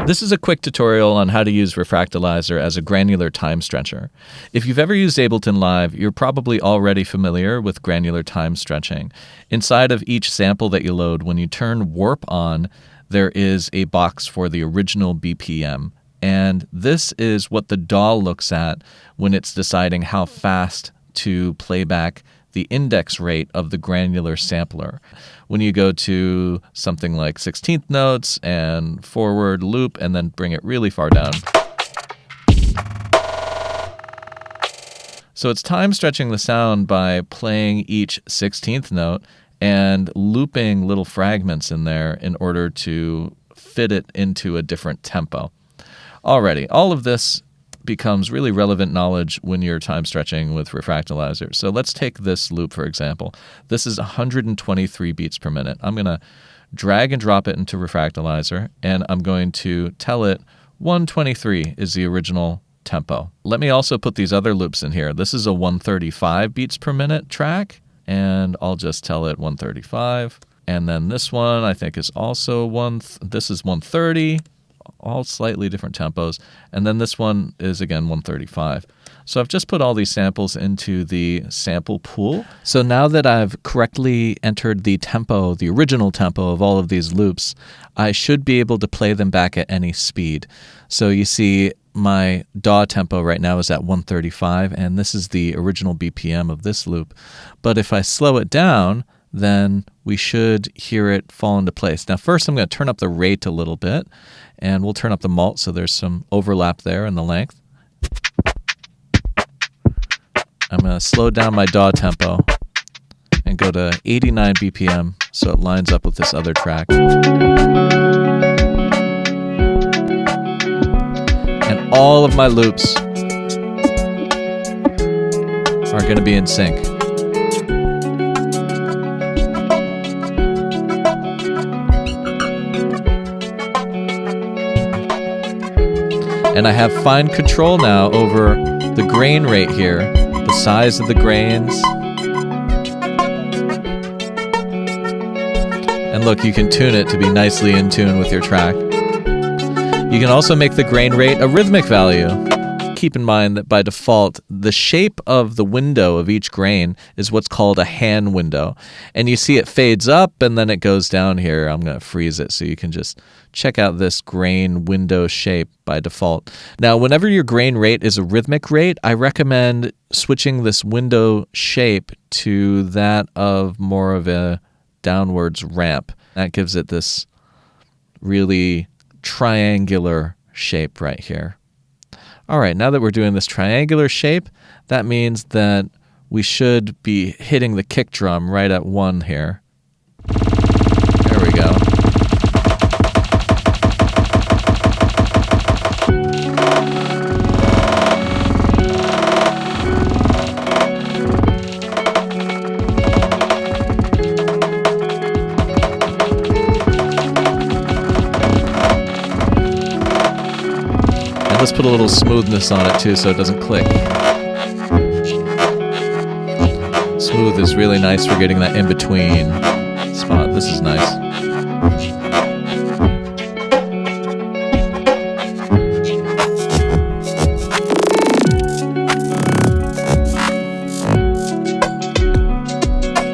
This is a quick tutorial on how to use Refractalizer as a granular time stretcher. If you've ever used Ableton Live, you're probably already familiar with granular time stretching. Inside of each sample that you load, when you turn warp on, there is a box for the original BPM. And this is what the DAW looks at when it's deciding how fast to play back the index rate of the granular sampler. When you go to something like 16th notes and forward loop and then bring it really far down. So it's time stretching the sound by playing each 16th note and looping little fragments in there in order to fit it into a different tempo. Alrighty, all of this becomes really relevant knowledge when you're time stretching with Refractalizer. So let's take this loop, for example. This is 123 beats per minute. I'm going to drag and drop it into Refractalizer, and I'm going to tell it 123 is the original tempo. Let me also put these other loops in here. This is a 135 beats per minute track, and I'll just tell it 135. And then this one I think is also this is 130. All slightly different tempos. And then this one is again 135. So I've just put all these samples into the sample pool. So now that I've correctly entered the tempo, the original tempo of all of these loops, I should be able to play them back at any speed. So you see my DAW tempo right now is at 135, and this is the original BPM of this loop. But if I slow it down, then we should hear it fall into place. Now first I'm going to turn up the rate a little bit, and we'll turn up the mult so there's some overlap there in the length. I'm going to slow down my DAW tempo and go to 89 BPM so it lines up with this other track. And all of my loops are going to be in sync. And I have fine control now over the grain rate here, the size of the grains. And look, you can tune it to be nicely in tune with your track. You can also make the grain rate a rhythmic value. Keep in mind that by default, the shape of the window of each grain is what's called a hand window. And you see it fades up and then it goes down here. I'm going to freeze it so you can just check out this grain window shape by default. Now, whenever your grain rate is a rhythmic rate, I recommend switching this window shape to that of more of a downwards ramp. That gives it this really triangular shape right here. All right, now that we're doing this triangular shape, that means that we should be hitting the kick drum right at 1 here. There we go. Let's put a little smoothness on it too so it doesn't click. Smooth is really nice for getting that in-between spot. This is nice.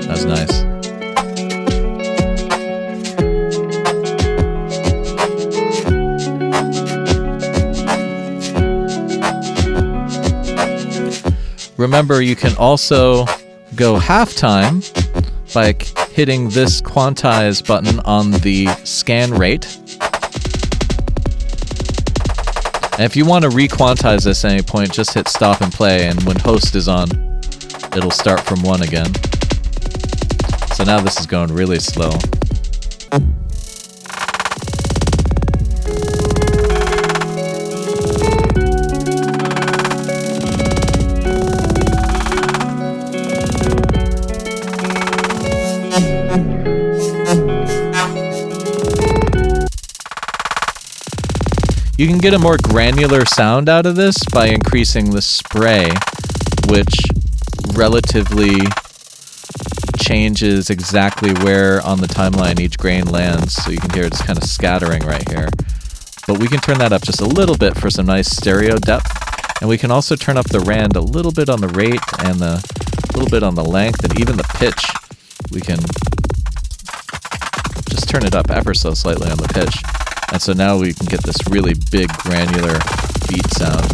That's nice. Remember, you can also go halftime by hitting this Quantized button on the scan rate. And if you want to re-quantize this at any point, just hit stop and play, and when host is on, it'll start from 1 again. So now this is going really slow. You can get a more granular sound out of this by increasing the spray, which relatively changes exactly where on the timeline each grain lands, so you can hear it's kind of scattering right here. But we can turn that up just a little bit for some nice stereo depth. And we can also turn up the rand a little bit on the rate and a little bit on the length, and even the pitch. We can just turn it up ever so slightly on the pitch. And so now we can get this really big granular beat sound.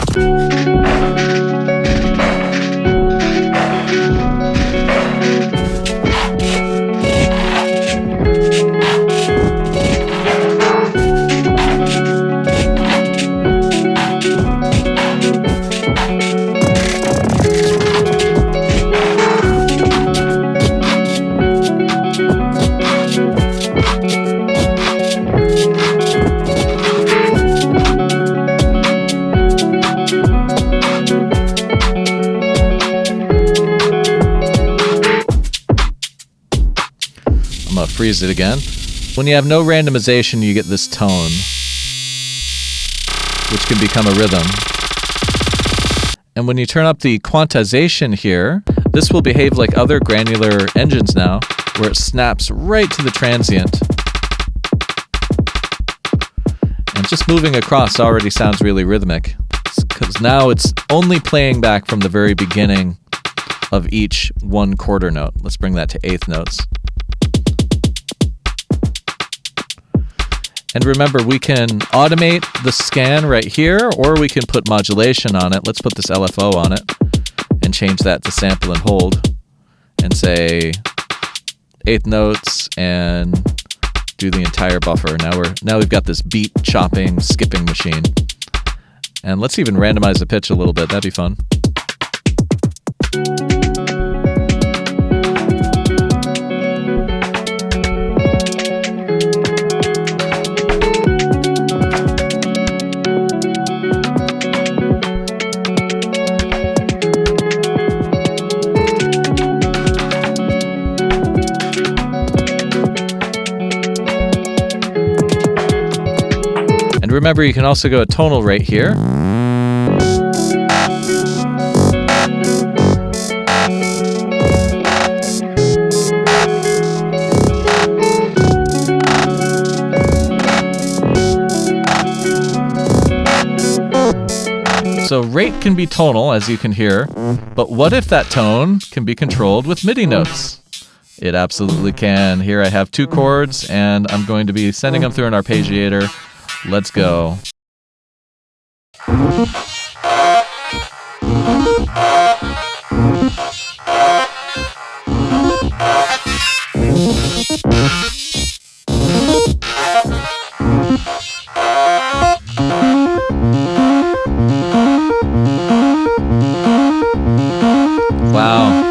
Freeze it again. When you have no randomization, you get this tone, which can become a rhythm. And when you turn up the quantization here, this will behave like other granular engines now, where it snaps right to the transient. And just moving across already sounds really rhythmic, because now it's only playing back from the very beginning of each 1/4 note. Let's bring that to 1/8 notes. And remember, we can automate the scan right here, or we can put modulation on it. Let's put this LFO on it and change that to sample and hold, and say 1/8 notes and do the entire buffer. Now we've got this beat chopping, skipping machine. And let's even randomize the pitch a little bit. That'd be fun. Remember, you can also go a tonal right here. So rate can be tonal, as you can hear, but what if that tone can be controlled with MIDI notes? It absolutely can. Here I have 2 chords, and I'm going to be sending them through an arpeggiator. Let's go. Wow.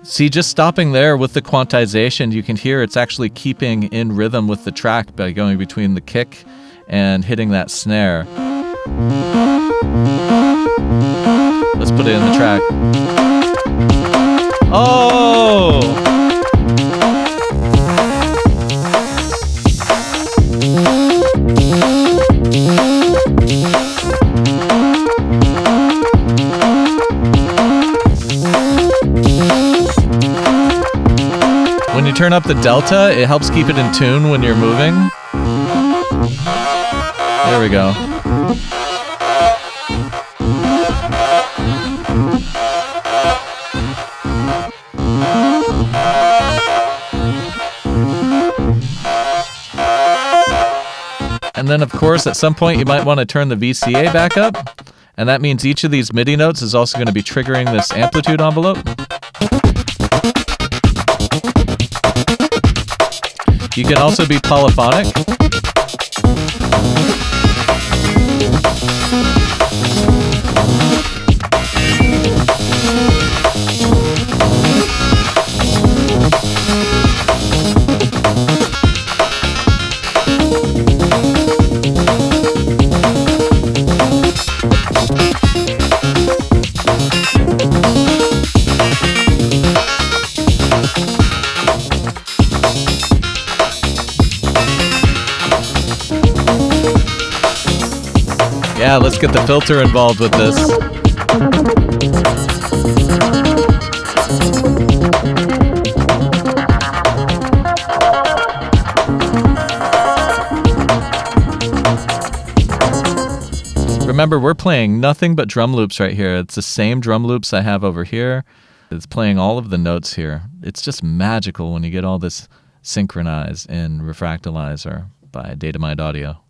See, just stopping there with the quantization, you can hear it's actually keeping in rhythm with the track by going between the kick and hitting that snare. Let's put it in the track. Oh! When you turn up the delta, it helps keep it in tune when you're moving. There we go. And then, of course, at some point you might want to turn the VCA back up. And that means each of these MIDI notes is also going to be triggering this amplitude envelope. You can also be polyphonic. Yeah, let's get the filter involved with this. Remember, we're playing nothing but drum loops right here. It's the same drum loops I have over here. It's playing all of the notes here. It's just magical when you get all this synchronized in Refractalizer by DataMind Audio.